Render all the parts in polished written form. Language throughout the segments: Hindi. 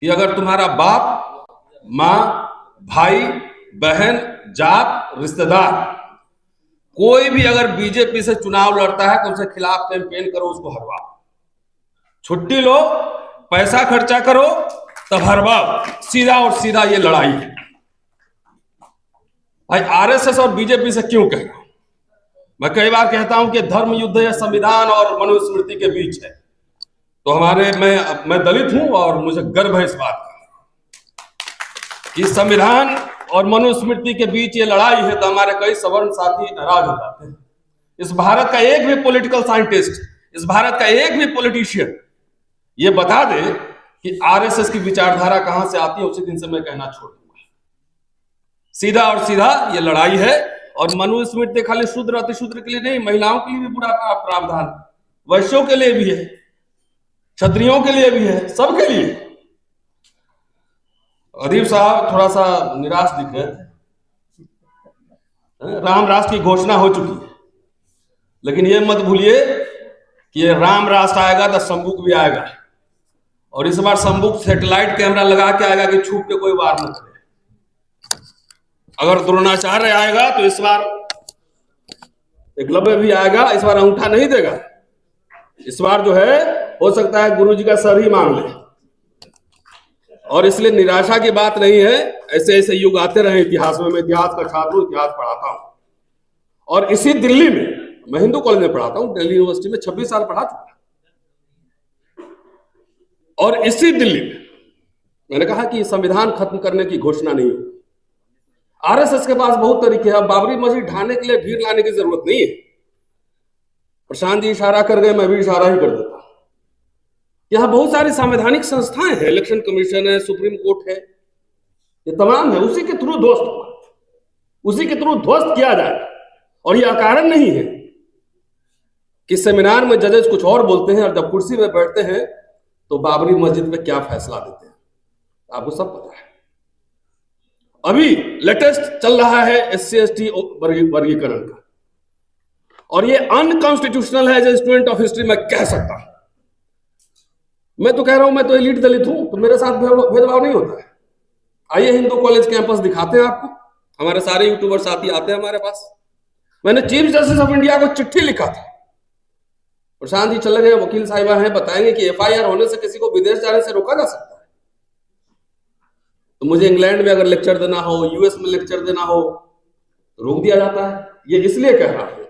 कि अगर तुम्हारा बाप, माँ, भाई, बहन, जात, रिश्तेदार कोई भी अगर बीजेपी से चुनाव लड़ता है तो उसके खिलाफ कैंपेन करो, उसको हरवाओ। छुट्टी लो, पैसा खर्चा करो, तब हरवाओ। सीधा और सीधा ये लड़ाई है। भाई आरएसएस और बीजेपी से क्यों कह रहा हूं? मैं कई बार कहता हूं कि धर्म युद्ध या संविधान और मनुस्मृति के बीच है। तो मैं दलित हूं और मुझे गर्व है इस बात का कि संविधान और मनुस्मृति के बीच ये लड़ाई है। तो हमारे कई सवर्ण साथी नाराज हो जाते हैं। इस भारत का एक भी पॉलिटिकल साइंटिस्ट, इस भारत का एक भी पॉलिटिशियन ये बता दे कि आरएसएस की विचारधारा कहां से आती है, उसी दिन से मैं कहना छोड़ दूंगा। सीधा और सीधा ये लड़ाई है। और मनुस्मृति खाली शूद्र अतिशूद्र के लिए नहीं, महिलाओं के लिए भी बुरा प्रावधान, वैश्यों के लिए भी है, क्षत्रियों के लिए भी है, सबके लिए। अदीब साहब थोड़ा सा निराश दिख रहे थे। राम राष्ट्र की घोषणा हो चुकी है, लेकिन ये मत भूलिए कि ये राम राष्ट्र आएगा तो संबुक भी आएगा। और इस बार संबुक सैटेलाइट कैमरा लगा के आएगा कि छुप के कोई वार न करे। अगर द्रोणाचार्य आएगा तो इस बार एकलव्य भी आएगा। इस बार अंगूठा नहीं देगा। इस बार जो है हो सकता है गुरु जी का सर ही मांग ले। और इसलिए निराशा की बात नहीं है। ऐसे ऐसे युग आते रहे इतिहास में। मैं इतिहास का छात्र हूं, इतिहास पढ़ाता हूं। और इसी दिल्ली में, मैं हिंदू कॉलेज में पढ़ाता हूं, दिल्ली यूनिवर्सिटी में 26 साल पढ़ा चुका। और इसी दिल्ली में मैंने कहा कि संविधान खत्म करने की घोषणा नहीं हो। आरएसएस के पास बहुत तरीके हैं। बाबरी मस्जिद ढाने के लिए भीड़ लाने की जरूरत नहीं है। प्रशांत जी इशारा कर गए, मैं भी इशारा ही कर देता। यहां बहुत सारी संवैधानिक संस्थाएं हैं, इलेक्शन कमीशन है, सुप्रीम कोर्ट है, ये तमाम है। उसी के थ्रू ध्वस्त किया जाए। और ये अकारण नहीं है कि सेमिनार में जजेस कुछ और बोलते हैं और जब कुर्सी में बैठते हैं तो बाबरी मस्जिद पे क्या फैसला देते हैं, आपको सब पता है। अभी लेटेस्ट चल रहा है SC/ST वर्गीकरण का, और ये अनकॉन्स्टिट्यूशनल है। एज स्टूडेंट ऑफ हिस्ट्री मैं कह सकता हूं, मैं तो कह रहा हूं, मैं तो एलीट दलित हूं, तो मेरे साथ भेदभाव नहीं होता है। आइए हिंदू कॉलेज कैंपस दिखाते हैं आपको। हमारे सारे यूट्यूबर साथी आते हैं हमारे पास। मैंने चीफ जस्टिस ऑफ इंडिया को चिट्ठी लिखा था। प्रशांत जी चले गए, वकील साहिबा हैं, बताएंगे कि FIR होने से किसी को विदेश जाने से रोका जा सकता है। तो मुझे इंग्लैंड में अगर लेक्चर देना हो, US में लेक्चर देना हो, तो रोक दिया जाता है। ये इसलिए कह रहा हूं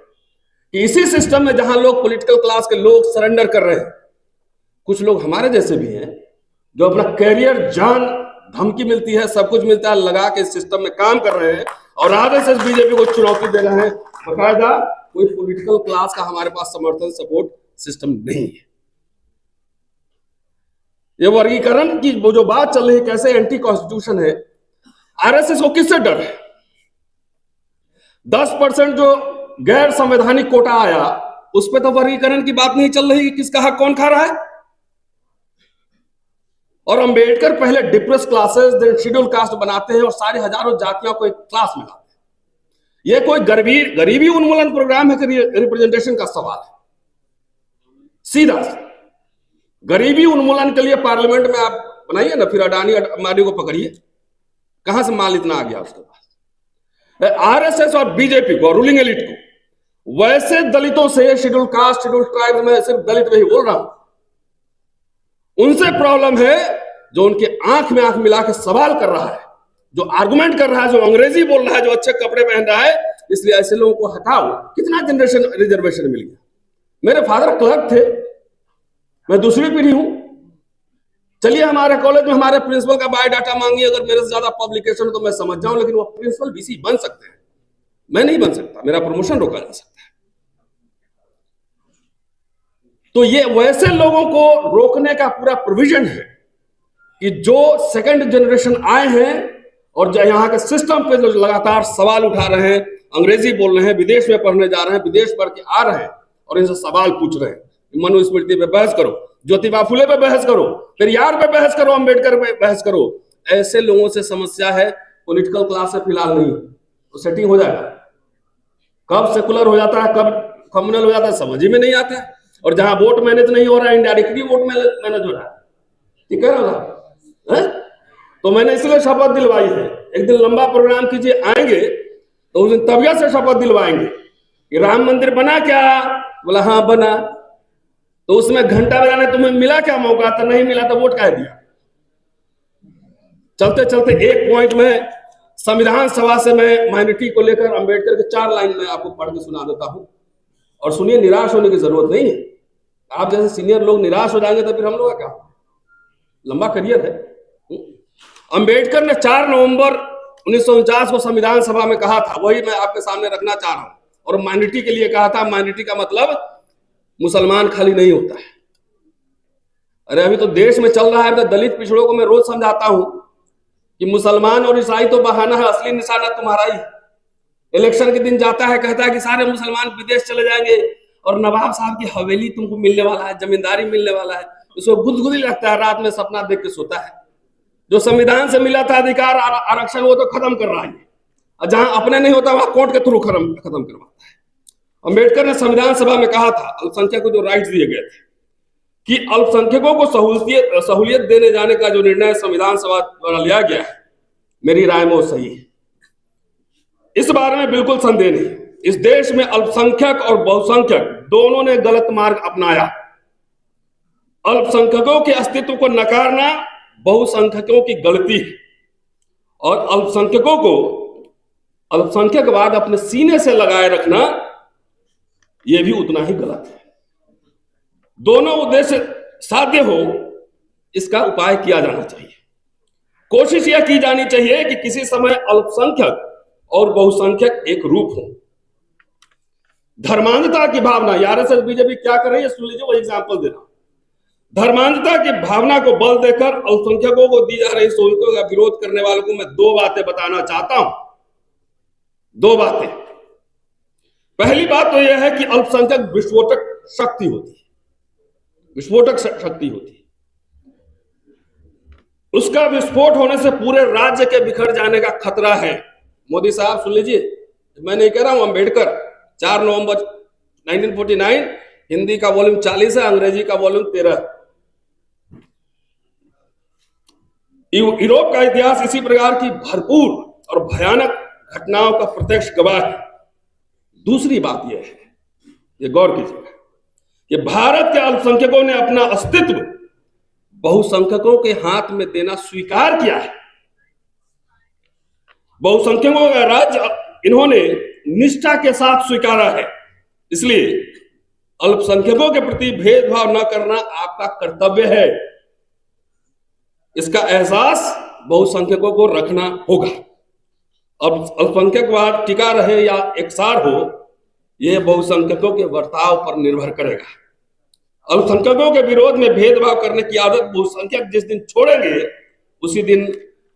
कि इसी सिस्टम में जहां लोग पॉलिटिकल क्लास के लोग सरेंडर कर रहे हैं, कुछ लोग हमारे जैसे भी हैं जो अपना कैरियर, जान, धमकी मिलती है, सब कुछ मिलता है, लगा के इस सिस्टम में काम कर रहे हैं। और आरएसएस बीजेपी को चुनौती दे रहे हैं। बकायदा कोई पॉलिटिकल क्लास का हमारे पास समर्थन, सपोर्ट सिस्टम नहीं है। ये वर्गीकरण की वो जो बात चल रही है, कैसे एंटी कॉन्स्टिट्यूशन है। आरएसएस को किससे डर है? 10% जो गैर संवैधानिक कोटा आया, उस पर तो वर्गीकरण की बात नहीं चल रही कि किसका हक कौन खा रहा है। और अंबेडकर पहले depress classes, then schedule caste बनाते हैं और सारे हजारों जातियों को एक क्लास में लाते हैं। यह कोई गरीबी उन्मूलन प्रोग्राम है कि रिप्रेजेंटेशन का सवाल है? सीधा गरीबी उन्मूलन के लिए पार्लियामेंट में आप बनाइए ना, फिर अडानी अंबानी को पकड़िए, कहां से माल इतना आ गया उसके पास। आरएसएस और बीजेपी को, रूलिंग एलिट को, वैसे दलितों से, शेड्यूल कास्ट, शेड्यूल ट्राइब में सिर्फ दलित में ही बोल रहा हूं, उनसे प्रॉब्लम है जो उनके आंख में आंख मिला के सवाल कर रहा है, जो आर्गुमेंट कर रहा है, जो अंग्रेजी बोल रहा है, जो अच्छे कपड़े पहन रहा है। इसलिए ऐसे लोगों को हटाओ। कितना जनरेशन रिजर्वेशन मिल गया। मेरे फादर क्लर्क थे, मैं दूसरी पीढ़ी हूं। चलिए हमारे कॉलेज में हमारे प्रिंसिपल का बायोडाटा मांगिए, अगर मेरे से ज्यादा पब्लिकेशन हो तो मैं समझ जाऊं, लेकिन वो प्रिंसिपल VC बन सकते हैं, मैं नहीं बन सकता, मेरा प्रमोशन रोका जा सकता है। तो ये वैसे लोगों को रोकने का पूरा प्रोविजन है कि जो सेकंड जनरेशन आए हैं और जो यहाँ के सिस्टम पे जो लगातार सवाल उठा रहे हैं, अंग्रेजी बोल रहे हैं, विदेश में पढ़ने जा रहे हैं, विदेश पढ़ के आ रहे हैं और इनसे सवाल पूछ रहे हैं। मनुस्मृति पे बहस करो, ज्योतिबा फुले पे बहस करो, पेरियार पे बहस करो, अंबेडकर पे बहस करो। ऐसे लोगों से समस्या है, पॉलिटिकल क्लास से फिलहाल नहीं। तो सेटिंग हो जाएगा। कब सेकुलर हो जाता है, कब कम्युनल हो जाता है, समझ ही में नहीं आता है। और जहां वोट मैनेज नहीं हो रहा है, इनडायरेक्टली वोट मैनेज हो रहा है। ठीक है ना? तो मैंने इसलिए शपथ दिलवाई है। एक दिन लंबा प्रोग्राम कीजिए, आएंगे तो उस दिन तबियत से शपथ दिलवाएंगे कि राम मंदिर बना क्या? बोला हाँ बना। तो उसमें घंटा बजाने तुम्हें मिला क्या मौका? तो नहीं मिला, तो वोट काहे दिया? चलते चलते एक पॉइंट में संविधान सभा से मैं माइनॉरिटी को लेकर अंबेडकर के 4 लाइन में आपको पढ़ के सुना देता हूं, और सुनिए, निराश होने की जरूरत नहीं है। आप जैसे सीनियर लोग निराश हो जाएंगे तो फिर हम लोग का क्या? लंबा करियर है। अंबेडकर ने 4 नवंबर 1949 को संविधान सभा में कहा था, वही मैं आपके सामने रखना चाह रहा हूं। और माइनॉरिटी के लिए कहा था, माइनॉरिटी का मतलब मुसलमान खाली नहीं होता है। अरे अभी तो देश में चल रहा है, तो दलित पिछड़ों को मैं रोज समझाता हूं कि मुसलमान और ईसाई तो बहाना है, असली निशाना तुम्हारा ही। इलेक्शन के दिन जाता है, कहता है कि सारे मुसलमान विदेश चले जाएंगे और नवाब साहब की हवेली तुमको मिलने वाला है, जमींदारी मिलने वाला है। उसको गुदगुदी लगता है, रात में सपना देख के सोता है। जो संविधान से मिला था अधिकार आरक्षण, वो तो खत्म कर रहा है, और जहां अपने नहीं होता वहां कोर्ट के थ्रू खत्म करवाता है। अंबेडकर ने संविधान सभा में कहा था, अल्पसंख्यक को जो राइट्स दिए गए थे, कि अल्पसंख्यकों को सहूलियत देने जाने का जो निर्णय संविधान सभा द्वारा लिया गया है, मेरी राय में वो सही है। इस बारे में बिल्कुल संदेह नहीं। इस देश में अल्पसंख्यक और बहुसंख्यक दोनों ने गलत मार्ग अपनाया। अल्पसंख्यकों के अस्तित्व को नकारना बहुसंख्यकों की गलती है, और अल्पसंख्यकों को अल्पसंख्यकवाद अपने सीने से लगाए रखना यह भी उतना ही गलत है। दोनों उद्देश्य साध्य हो, इसका उपाय किया जाना चाहिए। कोशिश यह की जानी चाहिए कि किसी समय अल्पसंख्यक और बहुसंख्यक एक रूप हो। धर्मांधता की भावना, आरएसएस बीजेपी क्या कर रही है सुन लीजिए, वो एग्जाम्पल दे रहा हूं। धर्मांधता की भावना को बल देकर अल्पसंख्यकों को दी जा रही सहूलियतों का विरोध करने वालों को मैं 2 बातें बताना चाहता हूं। 2 बातें। पहली बात तो यह है कि अल्पसंख्यक विस्फोटक शक्ति होती है, विस्फोटक शक्ति होती है। उसका विस्फोट होने से पूरे राज्य के बिखर जाने का खतरा है। मोदी साहब सुन लीजिए, मैं नहीं कह रहा हूं, अंबेडकर 4 नवंबर 1949, हिंदी का वॉल्यूम 40 है, अंग्रेजी का वॉल्यूम 13। यूरोप का इतिहास इसी प्रकार की भरपूर और भयानक घटनाओं का प्रत्यक्ष गवाह है। दूसरी बात यह है, ये गौर कीजिएगा, कि भारत के अल्पसंख्यकों ने अपना अस्तित्व बहुसंख्यकों के हाथ में देना स्वीकार किया है। बहुसंख्यकों का राज्य इन्होंने निष्ठा के साथ स्वीकारा है। इसलिए अल्पसंख्यकों के प्रति भेदभाव न करना आपका कर्तव्य है। इसका एहसास बहुसंख्यकों को रखना होगा। अब अल्पसंख्यकवाद टिका रहे या एकसार हो, यह बहुसंख्यकों के बर्ताव पर निर्भर करेगा। अल्पसंख्यकों के विरोध में भेदभाव करने की आदत बहुसंख्यक जिस दिन छोड़ेंगे, उसी दिन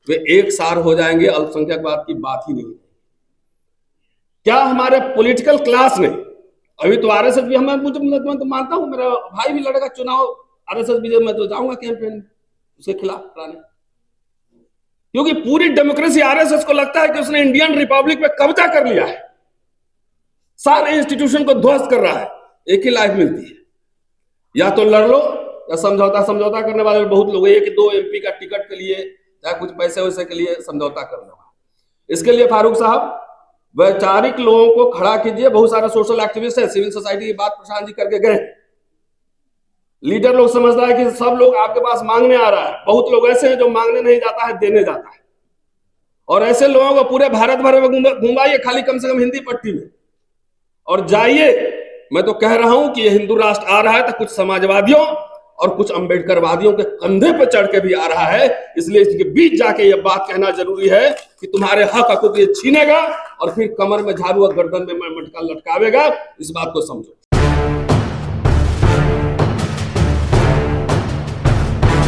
वे एकसार हो जाएंगे। अल्पसंख्यकवाद की बात ही नहीं। क्या हमारे पॉलिटिकल क्लास ने, अभी तो आरएसएस भी, मैं तो मानता हूं, मेरा भाई भी लड़ेगा चुनाव आरएसएस बीजेपी, मैं तो जाऊंगा कैंपेन उसके खिलाफ कराने, क्योंकि पूरी डेमोक्रेसी आरएसएस को लगता है कि उसने इंडियन रिपब्लिक पे कब्जा कर लिया है, सारे इंस्टीट्यूशन को ध्वस्त कर रहा है। एक ही लाइफ मिलती है, या तो लड़ लो या समझौता करने वाले बहुत लोग, 1-2 एमपी का टिकट के लिए या कुछ पैसे वैसे के लिए समझौता करने वाला। इसके लिए फारूक साहब वैचारिक लोगों को खड़ा कीजिए। बहुत सारे सोशल एक्टिविस्ट है, सिविल सोसाइटी की बात प्रशांत जी करके गए। लीडर लोग समझता है कि सब लोग आपके पास मांगने आ रहा है। बहुत लोग ऐसे हैं जो मांगने नहीं जाता है, देने जाता है। और ऐसे लोगों को पूरे भारत भर में घुमाइए, खाली कम से कम हिंदी पट्टी में, और जाइए। मैं तो कह रहा हूं कि ये हिंदू राष्ट्र आ रहा है तो कुछ समाजवादियों और कुछ अंबेडकरवादियों के कंधे पर चढ़ के भी आ रहा है। इसलिए इसके बीच जाके ये बात कहना जरूरी है कि तुम्हारे हक को ये छीनेगा और फिर कमर में झाड़ू और गर्दन में मटका लटकावेगा। इस बात को समझो।